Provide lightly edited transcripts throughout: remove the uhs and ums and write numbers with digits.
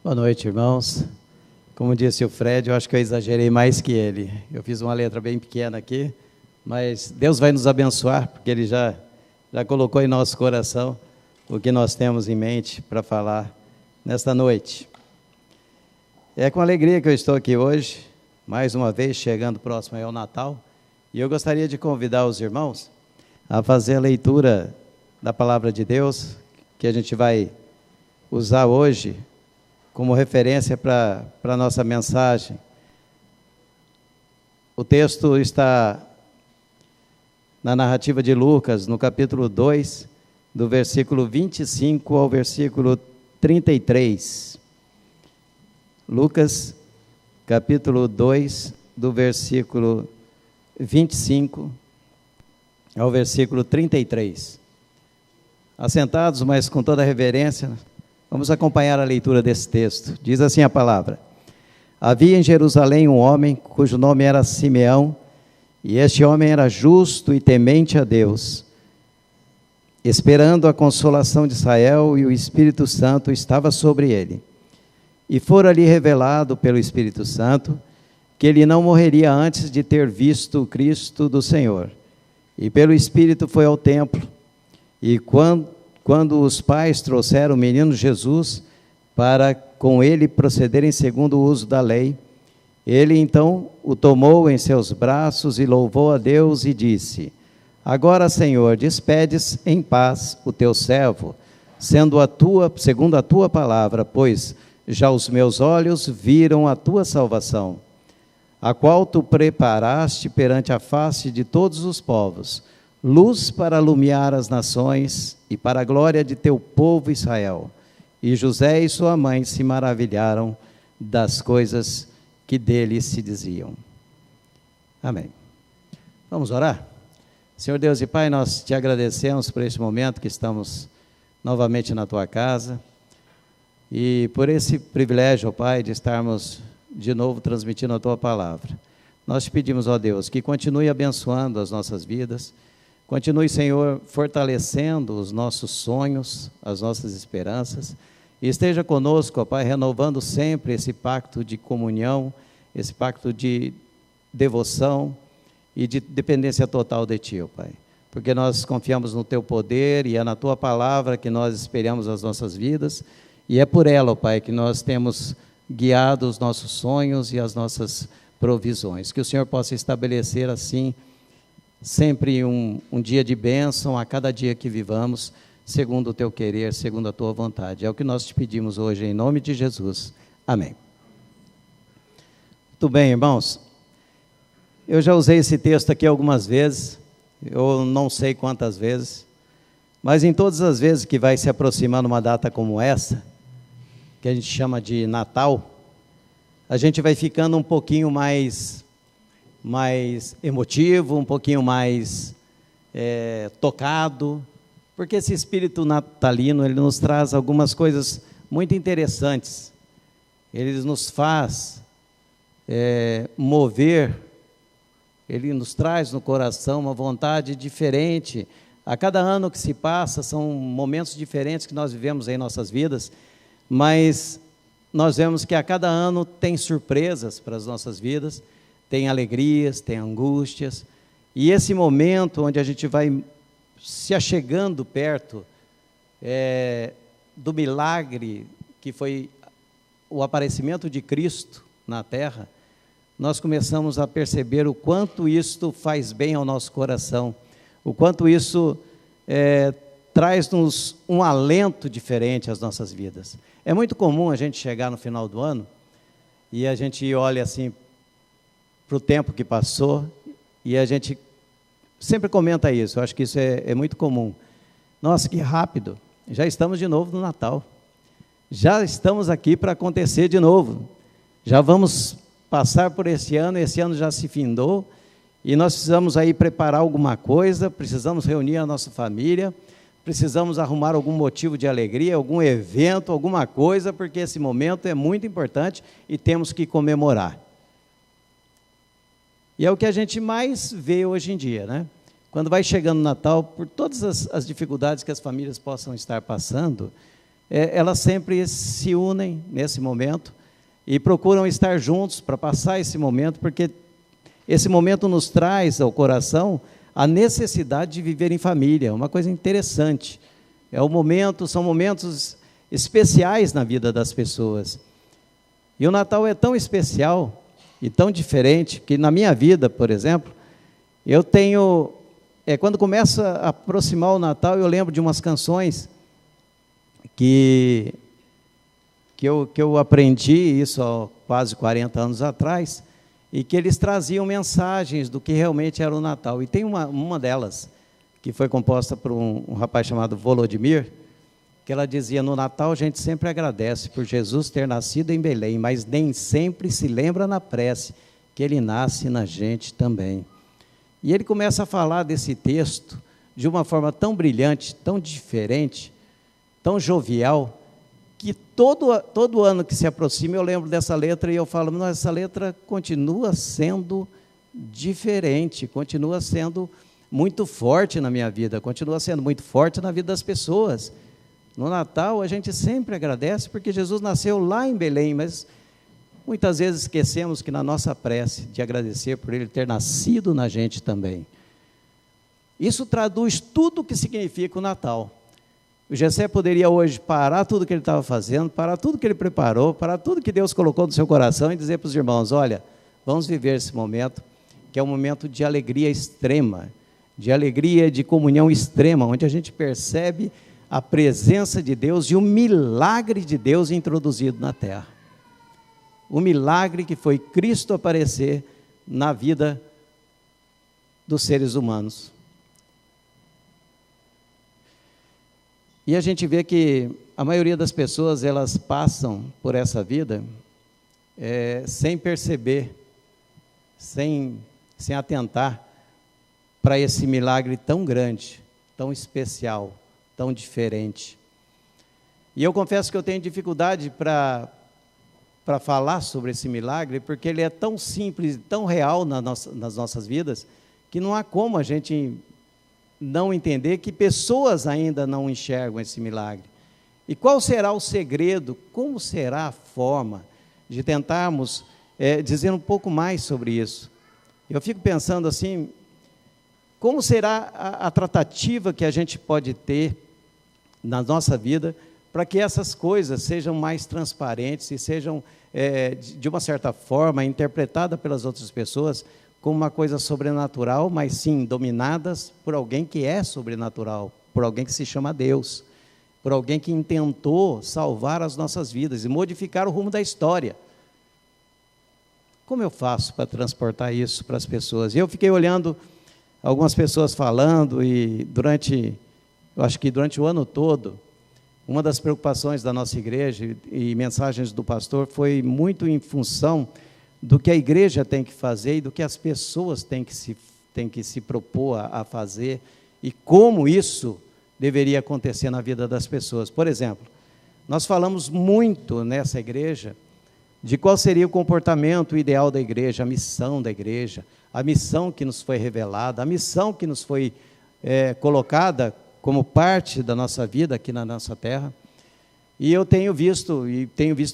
Boa noite, irmãos. Como disse o Fred, eu acho que eu exagerei mais que ele. Eu fiz uma letra bem pequena aqui, mas Deus vai nos abençoar, porque Ele já colocou em nosso coração o que nós temos em mente para falar nesta noite. É com alegria que eu estou aqui hoje, mais uma vez, chegando próximo ao Natal, e eu gostaria de convidar os irmãos a fazer a leitura da Palavra de Deus, que a gente vai usar hoje como referência para a nossa mensagem. O texto está na narrativa de Lucas, no capítulo 2, do versículo 25 ao versículo 33. Lucas, capítulo 2, do versículo 25 ao versículo 33. Assentados, mas com toda a reverência, vamos acompanhar a leitura desse texto. Diz assim a palavra: Havia em Jerusalém um homem cujo nome era Simeão, e este homem era justo e temente a Deus, esperando a consolação de Israel, e o Espírito Santo estava sobre ele. E fora-lhe revelado pelo Espírito Santo que ele não morreria antes de ter visto o Cristo do Senhor. E pelo Espírito foi ao templo, e quando os pais trouxeram o menino Jesus para com ele procederem segundo o uso da lei, ele então o tomou em seus braços e louvou a Deus e disse: Agora, Senhor, despedes em paz o teu servo, segundo a tua palavra, pois já os meus olhos viram a tua salvação, a qual tu preparaste perante a face de todos os povos, luz para iluminar as nações e para a glória de teu povo Israel. E José e sua mãe se maravilharam das coisas que dele se diziam. Amém. Vamos orar? Senhor Deus e Pai, nós te agradecemos por este momento que estamos novamente na tua casa e por esse privilégio, ó Pai, de estarmos de novo transmitindo a tua palavra. Nós te pedimos, ó Deus, que continue abençoando as nossas vidas. Continue, Senhor, fortalecendo os nossos sonhos, as nossas esperanças, e esteja conosco, ó Pai, renovando sempre esse pacto de comunhão, esse pacto de devoção e de dependência total de Ti, ó Pai, porque nós confiamos no Teu poder e é na Tua palavra que nós esperamos as nossas vidas, e é por ela, ó Pai, que nós temos guiado os nossos sonhos e as nossas provisões. Que o Senhor possa estabelecer assim sempre um dia de bênção a cada dia que vivamos, segundo o Teu querer, segundo a Tua vontade. É o que nós te pedimos hoje, em nome de Jesus. Amém. Muito bem, irmãos. Eu já usei esse texto aqui algumas vezes, eu não sei quantas vezes, mas em todas as vezes que vai se aproximando uma data como essa, que a gente chama de Natal, a gente vai ficando um pouquinho mais emotivo, um pouquinho mais tocado, porque esse espírito natalino, ele nos traz algumas coisas muito interessantes. Ele nos faz mover, ele nos traz no coração uma vontade diferente. A cada ano que se passa, são momentos diferentes que nós vivemos em nossas vidas, mas nós vemos que a cada ano tem surpresas para as nossas vidas, tem alegrias, tem angústias, e esse momento onde a gente vai se achegando perto do milagre que foi o aparecimento de Cristo na terra, nós começamos a perceber o quanto isto faz bem ao nosso coração, o quanto isso traz-nos um alento diferente às nossas vidas. É muito comum a gente chegar no final do ano e a gente olha assim para o tempo que passou, e a gente sempre comenta isso, eu acho que isso é muito comum. Nossa, que rápido, já estamos de novo no Natal, já estamos aqui para acontecer de novo, já vamos passar por esse ano já se findou, e nós precisamos aí preparar alguma coisa, precisamos reunir a nossa família, precisamos arrumar algum motivo de alegria, algum evento, alguma coisa, porque esse momento é muito importante e temos que comemorar. E é o que a gente mais vê hoje em dia, né? Quando vai chegando o Natal, por todas as dificuldades que as famílias possam estar passando, elas sempre se unem nesse momento e procuram estar juntos para passar esse momento, porque esse momento nos traz ao coração a necessidade de viver em família, uma coisa interessante. São momentos especiais na vida das pessoas. E o Natal é tão especial e tão diferente que na minha vida, por exemplo, eu tenho, quando começa a aproximar o Natal, eu lembro de umas canções que eu aprendi isso há quase 40 anos atrás, e que eles traziam mensagens do que realmente era o Natal. E tem uma delas, que foi composta por um rapaz chamado Volodymyr, que ela dizia: no Natal a gente sempre agradece por Jesus ter nascido em Belém, mas nem sempre se lembra na prece que ele nasce na gente também. E ele começa a falar desse texto de uma forma tão brilhante, tão diferente, tão jovial, que todo ano que se aproxima eu lembro dessa letra e eu falo: não, essa letra continua sendo diferente, continua sendo muito forte na minha vida, continua sendo muito forte na vida das pessoas. No Natal a gente sempre agradece porque Jesus nasceu lá em Belém, mas muitas vezes esquecemos que na nossa prece de agradecer por ele ter nascido na gente também. Isso traduz tudo o que significa o Natal. O Gessé poderia hoje parar tudo que ele estava fazendo, parar tudo que ele preparou, parar tudo que Deus colocou no seu coração e dizer para os irmãos: olha, vamos viver esse momento, que é um momento de alegria extrema, de alegria, de comunhão extrema, onde a gente percebe a presença de Deus e o milagre de Deus introduzido na terra. O milagre que foi Cristo aparecer na vida dos seres humanos. E a gente vê que a maioria das pessoas, elas passam por essa vida sem perceber, sem atentar para esse milagre tão grande, tão especial, tão diferente. E eu confesso que eu tenho dificuldade para falar sobre esse milagre, porque ele é tão simples, tão real nas nossas vidas, que não há como a gente não entender que pessoas ainda não enxergam esse milagre. E qual será o segredo, como será a forma de tentarmos dizer um pouco mais sobre isso? Eu fico pensando assim, como será a tratativa que a gente pode ter na nossa vida para que essas coisas sejam mais transparentes e sejam, de uma certa forma, interpretadas pelas outras pessoas como uma coisa sobrenatural, mas sim dominadas por alguém que é sobrenatural, por alguém que se chama Deus, por alguém que intentou salvar as nossas vidas e modificar o rumo da história. Como eu faço para transportar isso para as pessoas? Eu fiquei olhando algumas pessoas falando e eu acho que durante o ano todo, uma das preocupações da nossa igreja e mensagens do pastor foi muito em função do que a igreja tem que fazer e do que as pessoas têm que se propor a fazer e como isso deveria acontecer na vida das pessoas. Por exemplo, nós falamos muito nessa igreja de qual seria o comportamento ideal da igreja, a missão da igreja, a missão que nos foi revelada, a missão que nos foi colocada como parte da nossa vida aqui na nossa terra. E eu tenho visto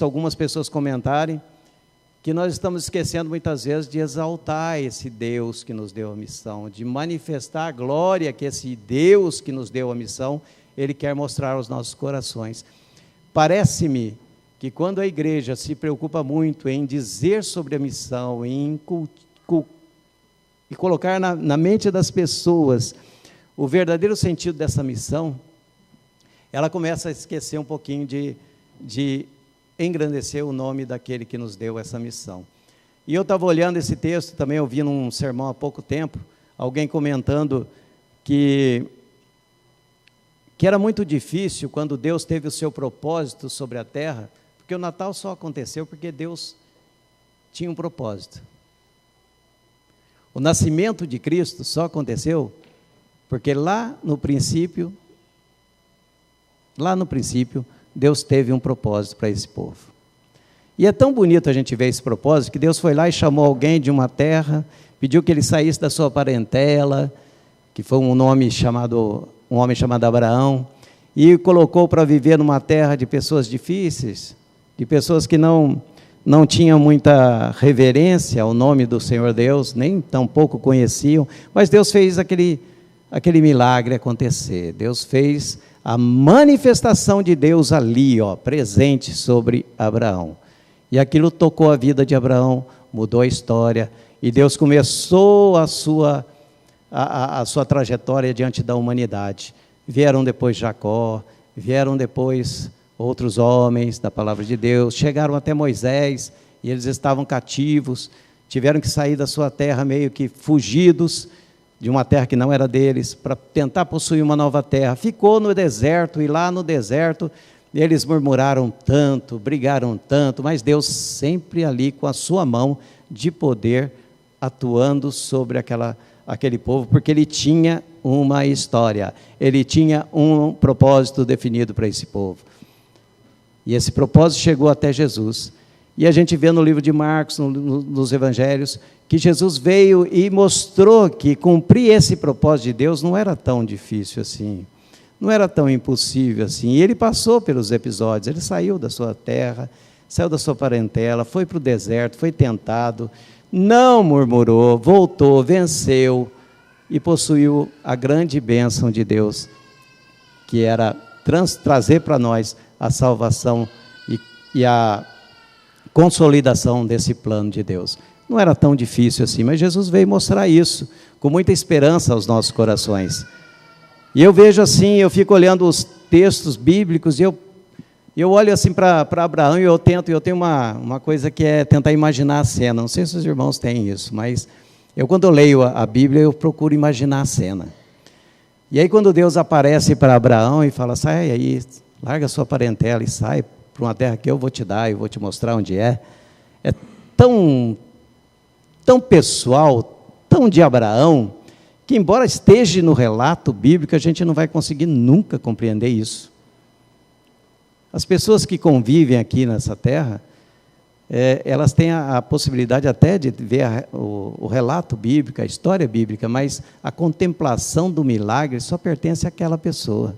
algumas pessoas comentarem que nós estamos esquecendo muitas vezes de exaltar esse Deus que nos deu a missão, de manifestar a glória que esse Deus que nos deu a missão, Ele quer mostrar aos nossos corações. Parece-me que quando a igreja se preocupa muito em dizer sobre a missão, em colocar na mente das pessoas o verdadeiro sentido dessa missão, ela começa a esquecer um pouquinho de engrandecer o nome daquele que nos deu essa missão. E eu estava olhando esse texto, também ouvi num sermão há pouco tempo, alguém comentando que era muito difícil quando Deus teve o seu propósito sobre a terra, porque o Natal só aconteceu porque Deus tinha um propósito. O nascimento de Cristo só aconteceu porque lá no princípio, Deus teve um propósito para esse povo. E é tão bonito a gente ver esse propósito, que Deus foi lá e chamou alguém de uma terra, pediu que ele saísse da sua parentela, que foi um homem chamado Abraão, e colocou para viver numa terra de pessoas difíceis, de pessoas que não tinham muita reverência ao nome do Senhor Deus, nem tampouco conheciam, mas Deus fez aquele milagre acontecer. Deus fez a manifestação de Deus ali, presente sobre Abraão. E aquilo tocou a vida de Abraão, mudou a história, e Deus começou a sua trajetória diante da humanidade. Vieram depois Jacó, vieram depois outros homens da palavra de Deus, chegaram até Moisés, e eles estavam cativos, tiveram que sair da sua terra meio que fugidos, de uma terra que não era deles, para tentar possuir uma nova terra. Ficou no deserto, e lá no deserto, eles murmuraram tanto, brigaram tanto, mas Deus sempre ali com a sua mão de poder, atuando sobre aquele povo, porque Ele tinha uma história, Ele tinha um propósito definido para esse povo. E esse propósito chegou até Jesus. E a gente vê no livro de Marcos, nos evangelhos, que Jesus veio e mostrou que cumprir esse propósito de Deus não era tão difícil assim, não era tão impossível assim. E Ele passou pelos episódios, Ele saiu da sua terra, saiu da sua parentela, foi para o deserto, foi tentado, não murmurou, voltou, venceu e possuiu a grande bênção de Deus, que era trazer para nós a salvação e a consolidação desse plano de Deus. Não era tão difícil assim, mas Jesus veio mostrar isso, com muita esperança aos nossos corações. E eu vejo assim, eu fico olhando os textos bíblicos, e eu olho assim para Abraão, e eu tenho uma coisa que é tentar imaginar a cena. Não sei se os irmãos têm isso, mas quando eu leio a Bíblia, eu procuro imaginar a cena. E aí quando Deus aparece para Abraão e fala, sai aí, larga a sua parentela e sai para uma terra que eu vou te dar, eu vou te mostrar onde é tão pessoal, tão de Abraão, que embora esteja no relato bíblico, a gente não vai conseguir nunca compreender isso. As pessoas que convivem aqui nessa terra, elas têm a possibilidade até de ver o relato bíblico, a história bíblica, mas a contemplação do milagre só pertence àquela pessoa.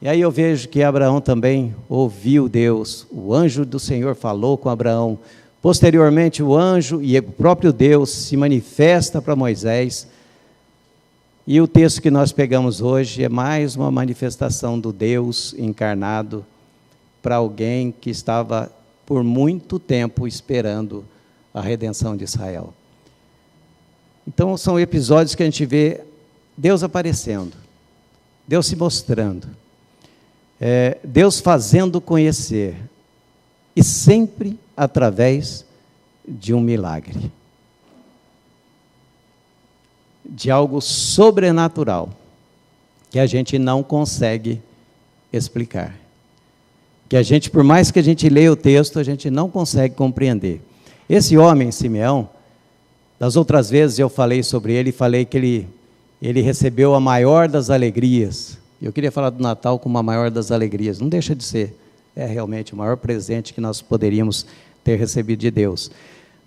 E aí eu vejo que Abraão também ouviu Deus, o anjo do Senhor falou com Abraão. Posteriormente o anjo e o próprio Deus se manifesta para Moisés, e o texto que nós pegamos hoje é mais uma manifestação do Deus encarnado para alguém que estava por muito tempo esperando a redenção de Israel. Então são episódios que a gente vê Deus aparecendo, Deus se mostrando, Deus fazendo conhecer, e sempre através de um milagre, de algo sobrenatural, que a gente não consegue explicar, que a gente, por mais que a gente leia o texto, a gente não consegue compreender. Esse homem, Simeão, das outras vezes eu falei sobre ele, falei que ele recebeu a maior das alegrias. Eu queria falar do Natal como a maior das alegrias, não deixa de ser. É realmente o maior presente que nós poderíamos ter recebido de Deus.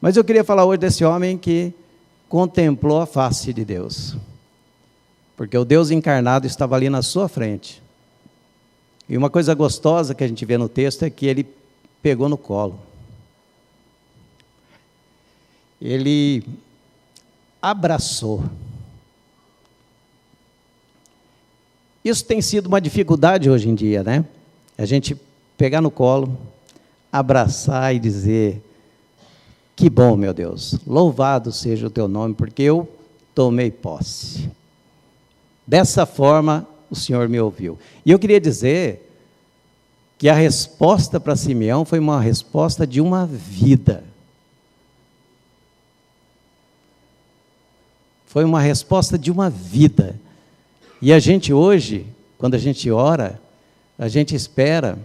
Mas eu queria falar hoje desse homem que contemplou a face de Deus, porque o Deus encarnado estava ali na sua frente. E uma coisa gostosa que a gente vê no texto é que ele pegou no colo. Ele abraçou. Isso tem sido uma dificuldade hoje em dia, né? A gente pegar no colo, abraçar e dizer, que bom, meu Deus, louvado seja o teu nome, porque eu tomei posse. Dessa forma, o Senhor me ouviu. E eu queria dizer que a resposta para Simeão foi uma resposta de uma vida. Foi uma resposta de uma vida. E a gente hoje, quando a gente ora, a gente espera.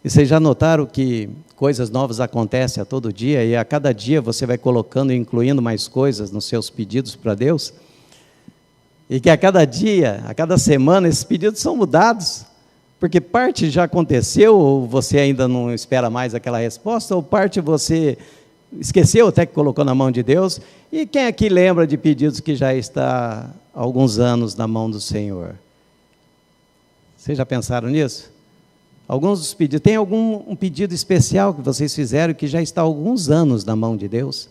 E vocês já notaram que coisas novas acontecem a todo dia, e a cada dia você vai colocando e incluindo mais coisas nos seus pedidos para Deus? E que a cada dia, a cada semana, esses pedidos são mudados, porque parte já aconteceu, ou você ainda não espera mais aquela resposta, ou parte você esqueceu até que colocou na mão de Deus. E quem aqui lembra de pedidos que já está há alguns anos na mão do Senhor? Vocês já pensaram nisso? Alguns dos pedidos, tem um pedido especial que vocês fizeram que já está há alguns anos na mão de Deus?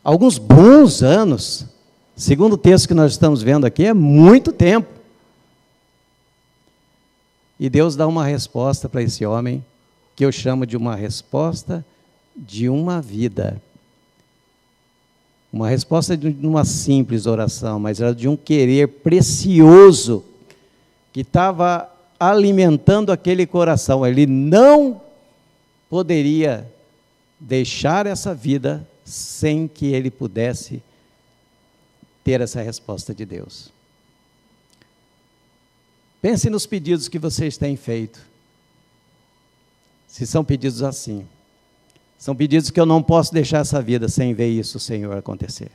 Alguns bons anos, segundo o texto que nós estamos vendo aqui, é muito tempo. E Deus dá uma resposta para esse homem, que eu chamo de uma resposta de uma vida. Uma resposta de uma simples oração, mas era de um querer precioso, que estava alimentando aquele coração. Ele não poderia deixar essa vida sem que ele pudesse ter essa resposta de Deus. Pense nos pedidos que vocês têm feito. Se são pedidos assim. São pedidos que eu não posso deixar essa vida sem ver isso, Senhor, acontecer.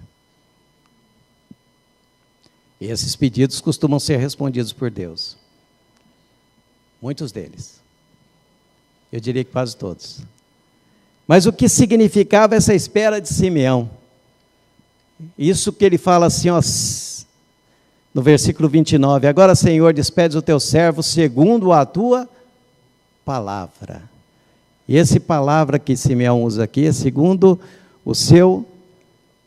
E esses pedidos costumam ser respondidos por Deus. Muitos deles. Eu diria que quase todos. Mas o que significava essa espera de Simeão? Isso que ele fala assim, ó, no versículo 29. Agora, Senhor, despedes o teu servo segundo a tua palavra. E essa palavra que Simeão usa aqui é segundo o seu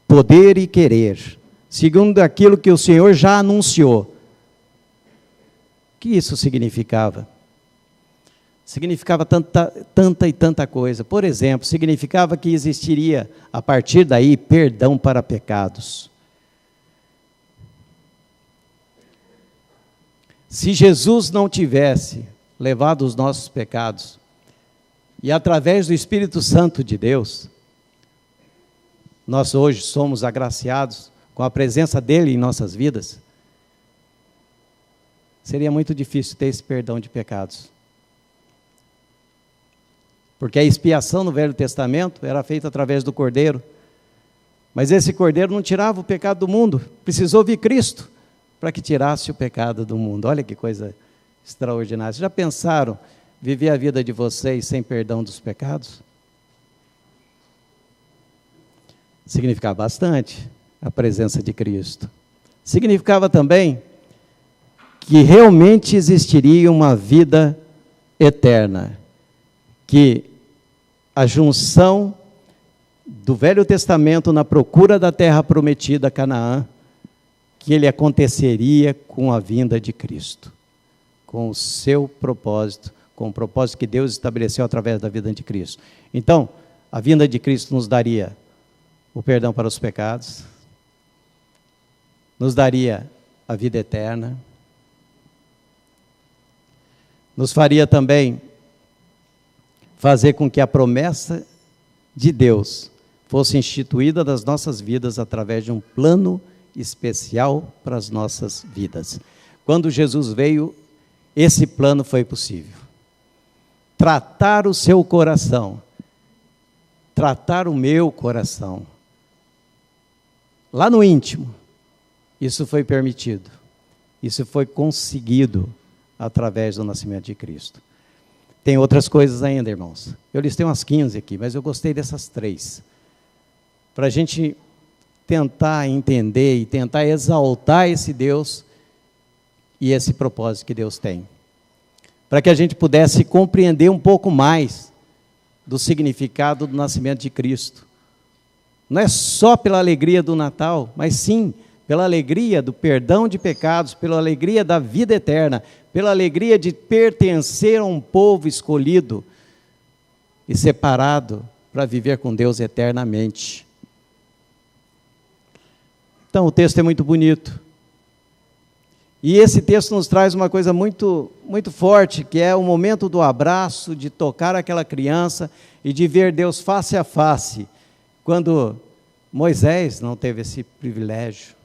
poder e querer. Segundo aquilo que o Senhor já anunciou. O que isso significava? Significava tanta coisa. Por exemplo, significava que existiria, a partir daí, perdão para pecados. Se Jesus não tivesse levado os nossos pecados, e através do Espírito Santo de Deus, nós hoje somos agraciados com a presença dele em nossas vidas, seria muito difícil ter esse perdão de pecados. Porque a expiação no Velho Testamento era feita através do Cordeiro. Mas esse Cordeiro não tirava o pecado do mundo. Precisou vir Cristo para que tirasse o pecado do mundo. Olha que coisa extraordinária. Vocês já pensaram viver a vida de vocês sem perdão dos pecados? Significava bastante a presença de Cristo. Significava também que realmente existiria uma vida eterna. Que a junção do Velho Testamento na procura da terra prometida, Canaã, que ele aconteceria com a vinda de Cristo, com o seu propósito, com o propósito que Deus estabeleceu através da vida de Cristo. Então, a vinda de Cristo nos daria o perdão para os pecados, nos daria a vida eterna, nos faria também fazer com que a promessa de Deus fosse instituída nas nossas vidas através de um plano especial para as nossas vidas. Quando Jesus veio, esse plano foi possível. Tratar o seu coração, tratar o meu coração, lá no íntimo, isso foi permitido, isso foi conseguido através do nascimento de Cristo. Tem outras coisas ainda, irmãos. Eu listei umas 15 aqui, mas eu gostei dessas 3. Para a gente tentar entender e tentar exaltar esse Deus e esse propósito que Deus tem. Para que a gente pudesse compreender um pouco mais do significado do nascimento de Cristo. Não é só pela alegria do Natal, mas sim pela alegria do perdão de pecados, pela alegria da vida eterna, pela alegria de pertencer a um povo escolhido e separado para viver com Deus eternamente. Então, o texto é muito bonito. E esse texto nos traz uma coisa muito, muito forte, que é o momento do abraço, de tocar aquela criança e de ver Deus face a face, quando Moisés não teve esse privilégio.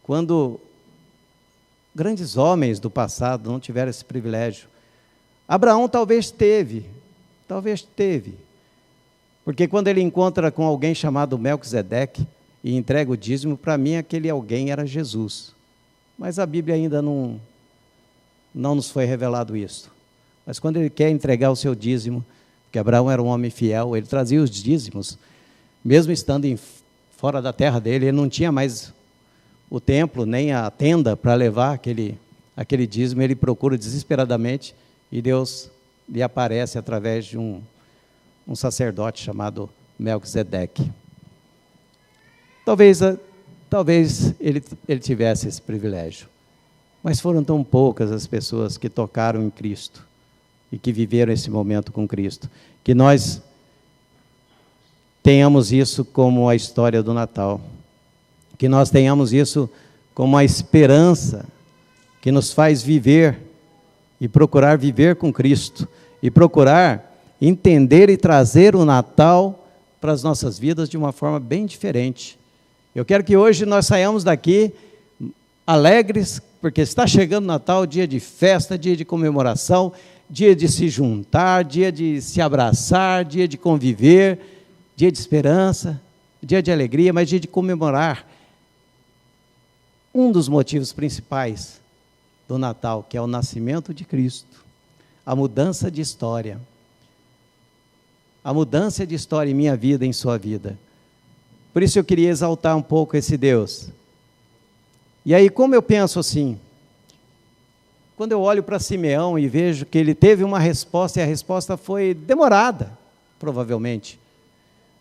Quando grandes homens do passado não tiveram esse privilégio. Abraão talvez teve, porque quando ele encontra com alguém chamado Melquisedeque e entrega o dízimo, para mim aquele alguém era Jesus. Mas a Bíblia ainda não nos foi revelado isso. Mas quando ele quer entregar o seu dízimo, porque Abraão era um homem fiel, ele trazia os dízimos, mesmo estando fora da terra dele, ele não tinha mais o templo, nem a tenda para levar aquele dízimo. Ele procura desesperadamente e Deus lhe aparece através de um sacerdote chamado Melquisedeque. Talvez ele tivesse esse privilégio, mas foram tão poucas as pessoas que tocaram em Cristo e que viveram esse momento com Cristo, que nós tenhamos isso como a história do Natal, que nós tenhamos isso como a esperança que nos faz viver e procurar viver com Cristo, e procurar entender e trazer o Natal para as nossas vidas de uma forma bem diferente. Eu quero que hoje nós saiamos daqui alegres, porque está chegando o Natal, dia de festa, dia de comemoração, dia de se juntar, dia de se abraçar, dia de conviver, dia de esperança, dia de alegria, mas dia de comemorar um dos motivos principais do Natal, que é o nascimento de Cristo, a mudança de história. A mudança de história em minha vida, em sua vida. Por isso eu queria exaltar um pouco esse Deus. E aí, como eu penso assim, quando eu olho para Simeão e vejo que ele teve uma resposta, e a resposta foi demorada, provavelmente.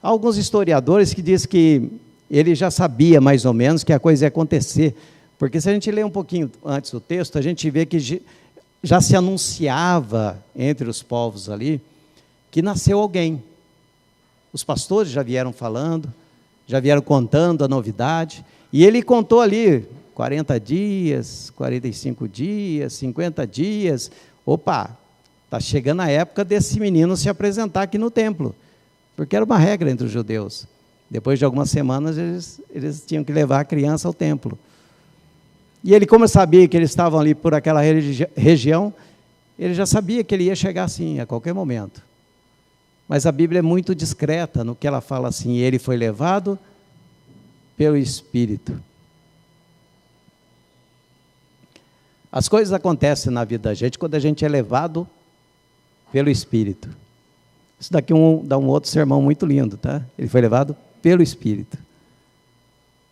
Há alguns historiadores que dizem que ele já sabia mais ou menos que a coisa ia acontecer, porque se a gente ler um pouquinho antes o texto, a gente vê que já se anunciava entre os povos ali, que nasceu alguém. Os pastores já vieram falando, já vieram contando a novidade, e ele contou ali 40 dias, 45 dias, 50 dias, opa, está chegando a época desse menino se apresentar aqui no templo, porque era uma regra entre os judeus. Depois de algumas semanas, eles tinham que levar a criança ao templo. E ele, como sabia que eles estavam ali por aquela região, ele já sabia que ele ia chegar assim, a qualquer momento. Mas a Bíblia é muito discreta no que ela fala assim, ele foi levado pelo Espírito. As coisas acontecem na vida da gente quando a gente é levado pelo Espírito. Isso daqui dá um outro sermão muito lindo, tá? Ele foi levado pelo Espírito.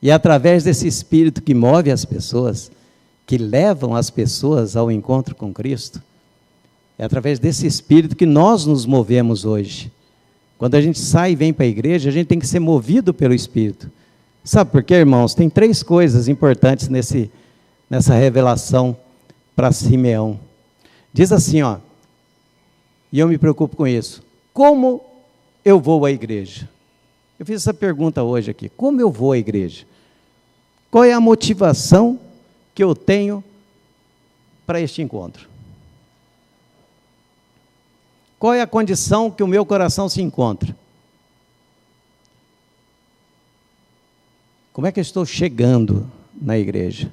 E é através desse Espírito que move as pessoas, que levam as pessoas ao encontro com Cristo, é através desse Espírito que nós nos movemos hoje. Quando a gente sai e vem para a igreja, a gente tem que ser movido pelo Espírito. Sabe por quê, irmãos? Tem 3 coisas importantes nessa revelação para Simeão. Diz assim, ó, e eu me preocupo com isso. Como eu vou à igreja? Eu fiz essa pergunta hoje aqui. Como eu vou à igreja? Qual é a motivação que eu tenho para este encontro? Qual é a condição que o meu coração se encontra? Como é que eu estou chegando na igreja?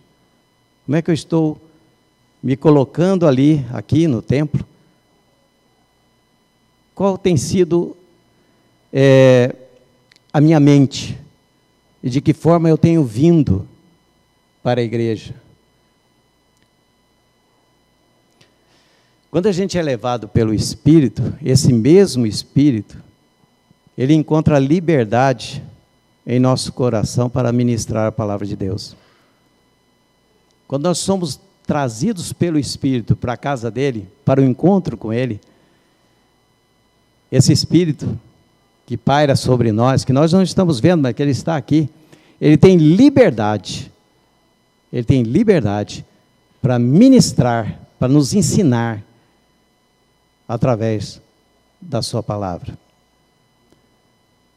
Como é que eu estou me colocando ali, aqui no templo? Qual tem sido a minha mente? E de que forma eu tenho vindo para a igreja? Quando a gente é levado pelo Espírito, esse mesmo Espírito, ele encontra liberdade em nosso coração para ministrar a palavra de Deus. Quando nós somos trazidos pelo Espírito para a casa dele, para o encontro com ele, esse Espírito que paira sobre nós, que nós não estamos vendo, mas que ele está aqui, ele tem liberdade para ministrar, para nos ensinar, através da sua palavra.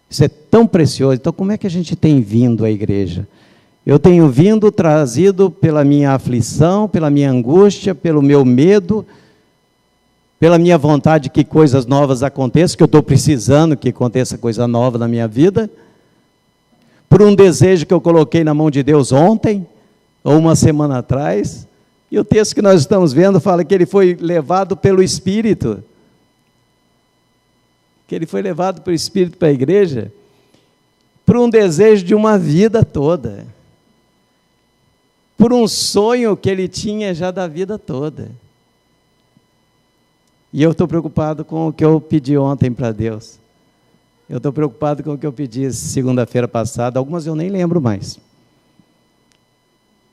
Isso é tão precioso. Então, como é que a gente tem vindo à igreja? Eu tenho vindo trazido pela minha aflição, pela minha angústia, pelo meu medo, pela minha vontade que coisas novas aconteçam, que eu estou precisando que aconteça coisa nova na minha vida, por um desejo que eu coloquei na mão de Deus ontem, ou uma semana atrás. E o texto que nós estamos vendo fala que ele foi levado pelo Espírito. Que ele foi levado pelo Espírito para a igreja, por um desejo de uma vida toda. Por um sonho que ele tinha já da vida toda. E eu estou preocupado com o que eu pedi ontem para Deus. Eu estou preocupado com o que eu pedi segunda-feira passada, algumas eu nem lembro mais.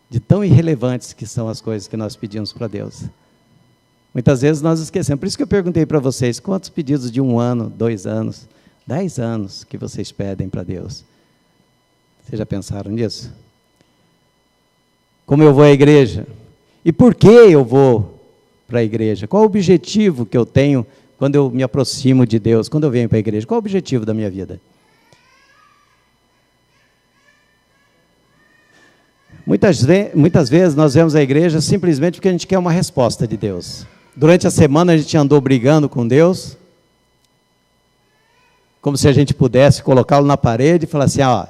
de tão irrelevantes que são as coisas que nós pedimos para Deus. Muitas vezes nós esquecemos. Por isso que eu perguntei para vocês, quantos pedidos de 1 ano, 2 anos, 10 anos que vocês pedem para Deus? Vocês já pensaram nisso? Como eu vou à igreja? E por que eu vou para a igreja? Qual o objetivo que eu tenho quando eu me aproximo de Deus, quando eu venho para a igreja? Qual o objetivo da minha vida? Muitas vezes nós vemos a igreja simplesmente porque a gente quer uma resposta de Deus. Durante a semana a gente andou brigando com Deus, como se a gente pudesse colocá-lo na parede e falar assim, ó,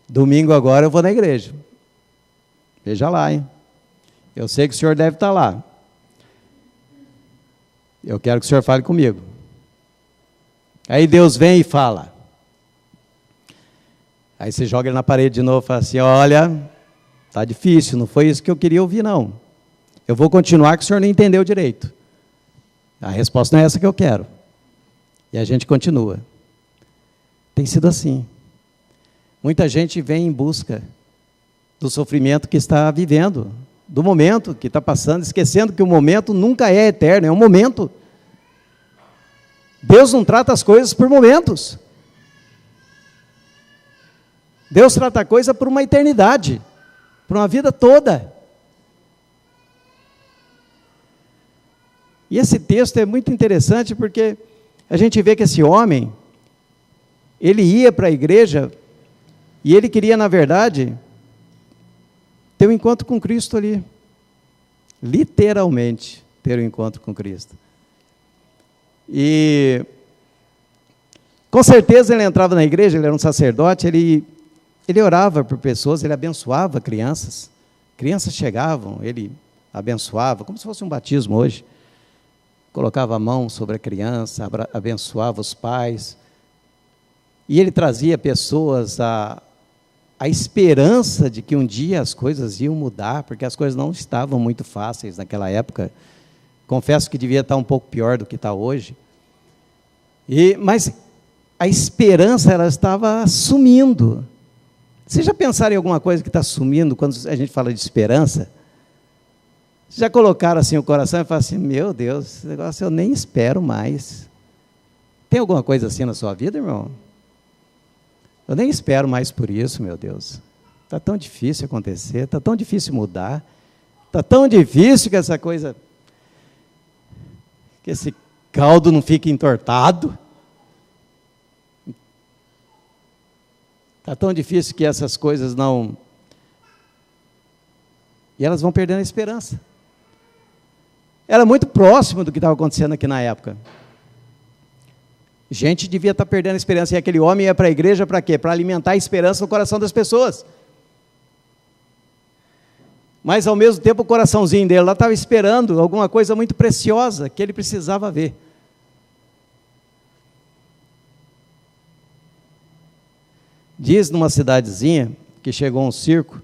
domingo agora eu vou na igreja. Veja lá, hein? Eu sei que o senhor deve estar lá. Eu quero que o senhor fale comigo. Aí Deus vem e fala. Aí você joga ele na parede de novo e fala assim, olha, está difícil, não foi isso que eu queria ouvir, não. Eu vou continuar que o senhor não entendeu direito. A resposta não é essa que eu quero. E a gente continua. Tem sido assim. Muita gente vem em busca do sofrimento que está vivendo, do momento que está passando, esquecendo que o momento nunca é eterno, é um momento. Deus não trata as coisas por momentos. Deus trata a coisa por uma eternidade, por uma vida toda. E esse texto é muito interessante porque a gente vê que esse homem, ele ia para a igreja e ele queria, na verdade, ter um encontro com Cristo ali. Literalmente, ter um encontro com Cristo. E, com certeza, ele entrava na igreja, ele era um sacerdote, ele orava por pessoas, ele abençoava crianças. Crianças chegavam, ele abençoava, como se fosse um batismo hoje. Colocava a mão sobre a criança, abençoava os pais. E ele trazia pessoas a esperança de que um dia as coisas iam mudar, porque as coisas não estavam muito fáceis naquela época. Confesso que devia estar um pouco pior do que está hoje. Mas a esperança, ela estava sumindo. Vocês já pensaram em alguma coisa que está sumindo quando a gente fala de esperança? Vocês já colocaram assim o coração e falaram assim, meu Deus, esse negócio eu nem espero mais. Tem alguma coisa assim na sua vida, irmão? Eu nem espero mais por isso, meu Deus. Está tão difícil acontecer, está tão difícil mudar, está tão difícil que essa coisa, que esse caldo não fique entortado. Está tão difícil que essas coisas não... E elas vão perdendo a esperança. Era muito próximo do que estava acontecendo aqui na época. Gente devia estar perdendo a esperança. E aquele homem ia para a igreja para quê? Para alimentar a esperança no coração das pessoas. Mas, ao mesmo tempo, o coraçãozinho dele lá estava esperando alguma coisa muito preciosa que ele precisava ver. Diz numa cidadezinha que chegou um circo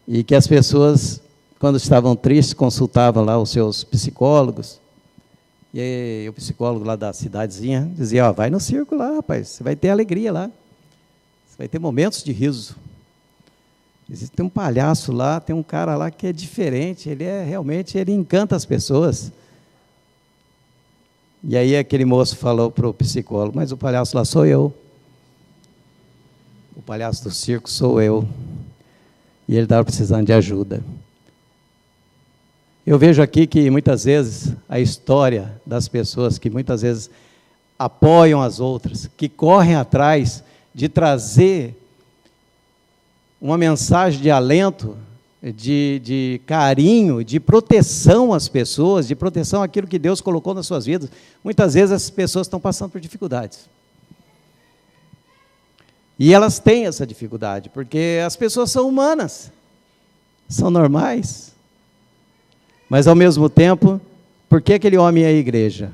e que as pessoas, quando estavam tristes, consultavam lá os seus psicólogos. E aí, o psicólogo lá da cidadezinha dizia, ó, vai no circo lá, rapaz, você vai ter alegria lá. Você vai ter momentos de riso. Tem um palhaço lá, tem um cara lá que é diferente, ele encanta as pessoas. E aí aquele moço falou para o psicólogo, mas o palhaço lá sou eu. O palhaço do circo sou eu. E ele estava precisando de ajuda. Eu vejo aqui que muitas vezes a história das pessoas que muitas vezes apoiam as outras, que correm atrás de trazer uma mensagem de alento, de carinho, de proteção às pessoas, de proteção àquilo que Deus colocou nas suas vidas. Muitas vezes as pessoas estão passando por dificuldades. E elas têm essa dificuldade, porque as pessoas são humanas, são normais. Mas, ao mesmo tempo, por que aquele homem ia à igreja?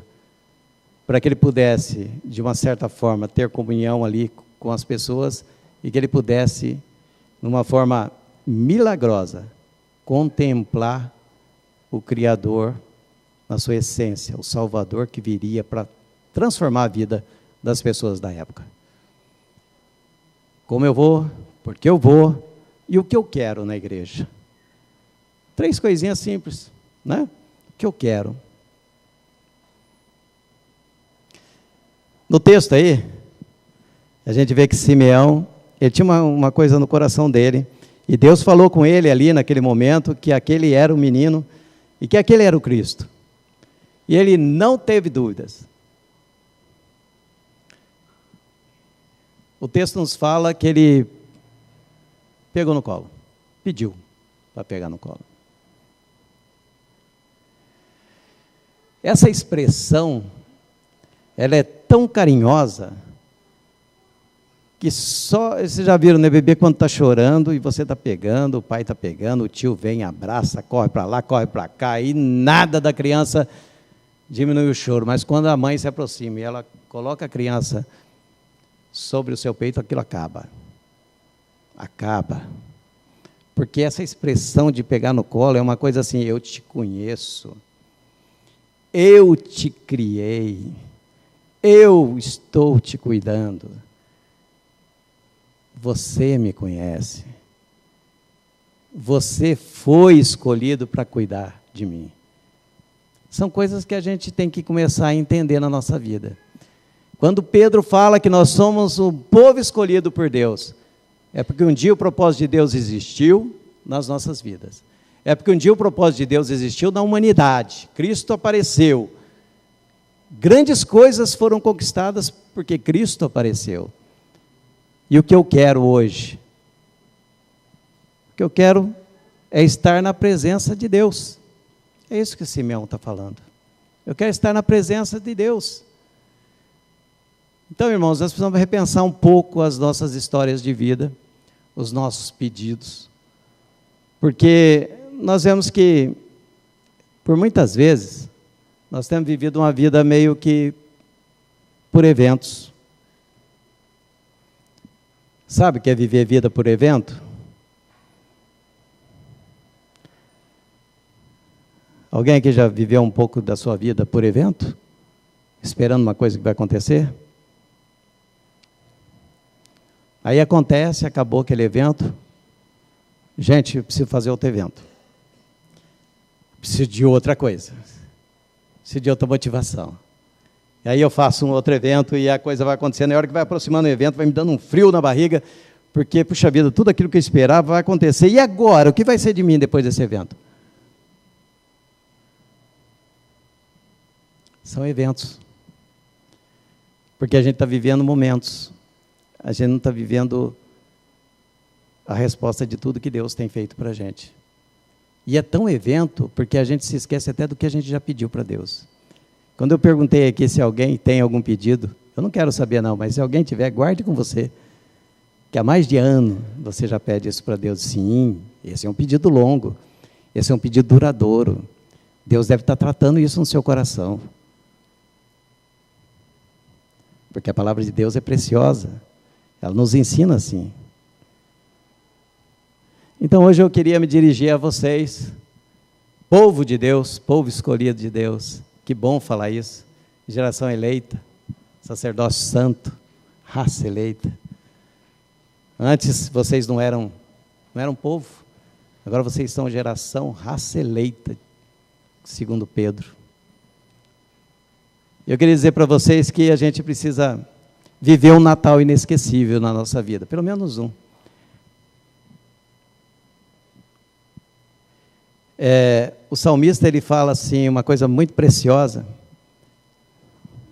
Para que ele pudesse, de uma certa forma, ter comunhão ali com as pessoas e que ele pudesse, numa forma milagrosa, contemplar o Criador na sua essência, o Salvador que viria para transformar a vida das pessoas da época. Como eu vou, porque eu vou, E o que eu quero na igreja? 3 coisinhas simples, né? O que eu quero? No texto aí, a gente vê que Simeão, ele tinha uma coisa no coração dele, e Deus falou com ele ali naquele momento que aquele era o menino e que aquele era o Cristo. E ele não teve dúvidas. O texto nos fala que ele pegou no colo, pediu para pegar no colo. Essa expressão, ela é tão carinhosa, que só, vocês já viram, né, bebê quando está chorando e você está pegando, o pai está pegando, o tio vem, abraça, corre para lá, corre para cá, e nada da criança diminui o choro, mas quando a mãe se aproxima e ela coloca a criança sobre o seu peito, aquilo acaba. Acaba. Porque essa expressão de pegar no colo é uma coisa assim, eu te conheço, eu te criei, eu estou te cuidando, você me conhece, você foi escolhido para cuidar de mim. São coisas que a gente tem que começar a entender na nossa vida. Quando Pedro fala que nós somos o povo escolhido por Deus, é porque um dia o propósito de Deus existiu nas nossas vidas. É porque um dia o propósito de Deus existiu na humanidade. Cristo apareceu. Grandes coisas foram conquistadas porque Cristo apareceu. E o que eu quero hoje? O que eu quero é estar na presença de Deus. É isso que Simeão está falando. Eu quero estar na presença de Deus. Então, irmãos, nós precisamos repensar um pouco as nossas histórias de vida, os nossos pedidos, porque nós vemos que, por muitas vezes, nós temos vivido uma vida meio que por eventos. Sabe o que é viver vida por evento? Alguém aqui já viveu um pouco da sua vida por evento? Esperando uma coisa que vai acontecer? Aí acontece, acabou aquele evento. Gente, eu preciso fazer outro evento. Preciso de outra coisa. Preciso de outra motivação. E aí eu faço um outro evento e a coisa vai acontecendo. Na hora que vai aproximando o evento, vai me dando um frio na barriga, porque, puxa vida, tudo aquilo que eu esperava vai acontecer. E agora? O que vai ser de mim depois desse evento? São eventos. Porque a gente está vivendo momentos. A gente não está vivendo a resposta de tudo que Deus tem feito para a gente. E é tão evento, porque a gente se esquece até do que a gente já pediu para Deus. Quando eu perguntei aqui se alguém tem algum pedido, eu não quero saber não, mas se alguém tiver, guarde com você, que há mais de ano você já pede isso para Deus. Sim, esse é um pedido longo, esse é um pedido duradouro. Deus deve estar tratando isso no seu coração. Porque a palavra de Deus é preciosa, ela nos ensina assim. Então hoje eu queria me dirigir a vocês, povo de Deus, povo escolhido de Deus. Que bom falar isso. Geração eleita, sacerdócio santo, raça eleita. Antes vocês não eram povo, agora vocês são geração, raça eleita, segundo Pedro. Eu queria dizer para vocês que a gente precisa viver um Natal inesquecível na nossa vida, pelo menos um. O salmista, ele fala assim, uma coisa muito preciosa.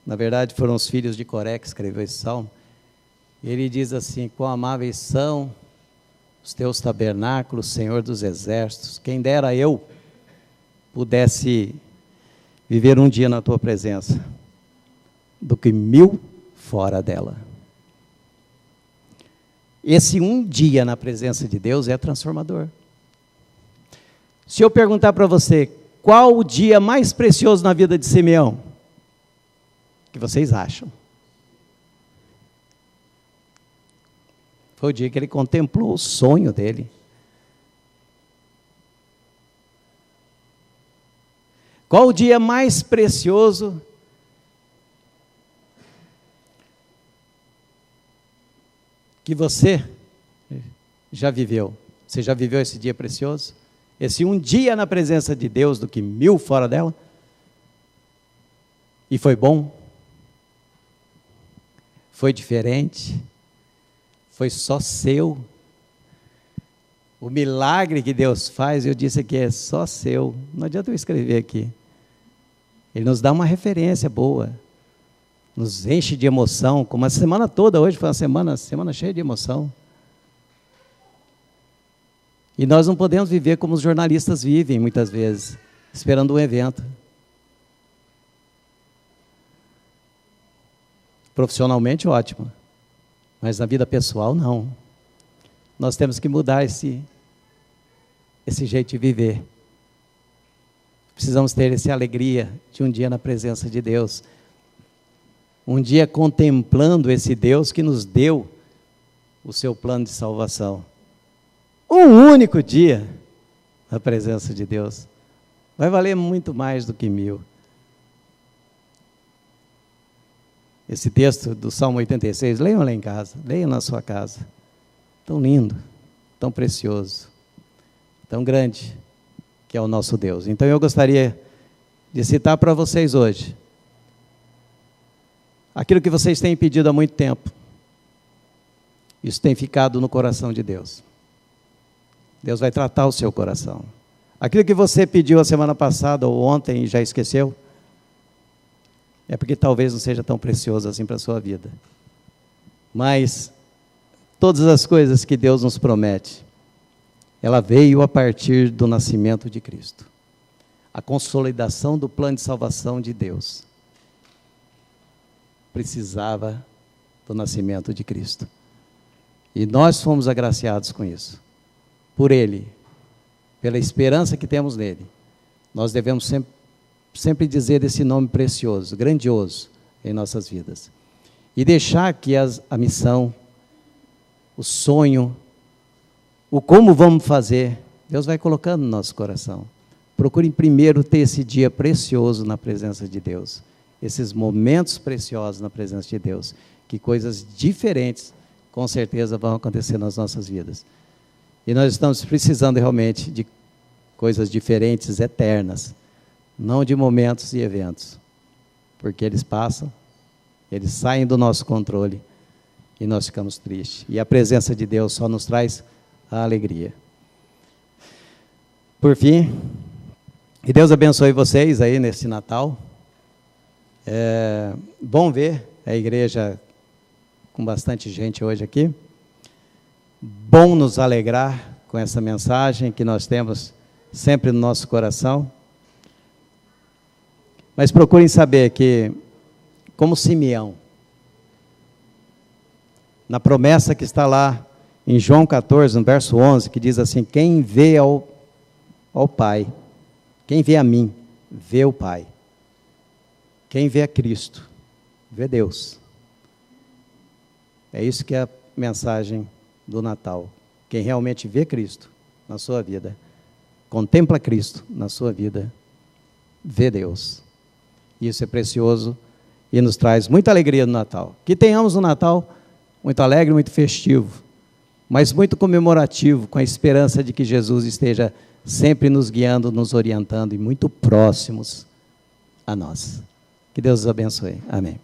Na verdade, foram os filhos de Coré que escreveu esse salmo. Ele diz assim: quão amáveis são os teus tabernáculos, Senhor dos exércitos. Quem dera eu pudesse viver um dia na tua presença, do que 1000 fora dela. Esse um dia na presença de Deus é transformador. Se eu perguntar para você, qual o dia mais precioso na vida de Simeão? O que vocês acham? Foi o dia que ele contemplou o sonho dele. Qual o dia mais precioso que você já viveu? Você já viveu esse dia precioso? Esse um dia na presença de Deus do que 1000 fora dela? E foi bom? Foi diferente? Foi só seu? O milagre que Deus faz, eu disse aqui, é só seu. Não adianta eu escrever aqui. Ele nos dá uma referência boa. Nos enche de emoção, como a semana toda hoje foi uma semana cheia de emoção. E nós não podemos viver como os jornalistas vivem, muitas vezes, esperando um evento. Profissionalmente, ótimo. Mas na vida pessoal, não. Nós temos que mudar esse jeito de viver. Precisamos ter essa alegria de um dia na presença de Deus. Um dia contemplando esse Deus que nos deu o seu plano de salvação. Um único dia na presença de Deus. Vai valer muito mais do que 1000. Esse texto do Salmo 86, leiam lá em casa, leiam na sua casa. Tão lindo, tão precioso, tão grande que é o nosso Deus. Então eu gostaria de citar para vocês hoje aquilo que vocês têm pedido há muito tempo. Isso tem ficado no coração de Deus. Deus vai tratar o seu coração. Aquilo que você pediu a semana passada ou ontem e já esqueceu, é porque talvez não seja tão precioso assim para a sua vida. Mas todas as coisas que Deus nos promete, ela veio a partir do nascimento de Cristo. A consolidação do plano de salvação de Deus precisava do nascimento de Cristo. E nós fomos agraciados com isso. Por Ele, pela esperança que temos nele, nós devemos sempre dizer desse nome precioso, grandioso em nossas vidas. E deixar que a missão, o sonho, o como vamos fazer, Deus vai colocando no nosso coração. Procurem primeiro ter esse dia precioso na presença de Deus. Esses momentos preciosos na presença de Deus. Que coisas diferentes, com certeza, vão acontecer nas nossas vidas. E nós estamos precisando realmente de coisas diferentes, eternas. Não de momentos e eventos. Porque eles passam, eles saem do nosso controle e nós ficamos tristes. E a presença de Deus só nos traz a alegria. Por fim, que Deus abençoe vocês aí nesse Natal. É bom ver a igreja com bastante gente hoje aqui. Bom nos alegrar com essa mensagem que nós temos sempre no nosso coração. Mas procurem saber que, como Simeão, na promessa que está lá em João 14, no verso 11, que diz assim: quem vê ao Pai, quem vê a mim, vê o Pai. Quem vê a Cristo, vê Deus. É isso que é a mensagem do Natal. Quem realmente vê Cristo na sua vida, contempla Cristo na sua vida, vê Deus. Isso é precioso e nos traz muita alegria no Natal. Que tenhamos um Natal muito alegre, muito festivo, mas muito comemorativo, com a esperança de que Jesus esteja sempre nos guiando, nos orientando e muito próximos a nós. Que Deus os abençoe. Amém.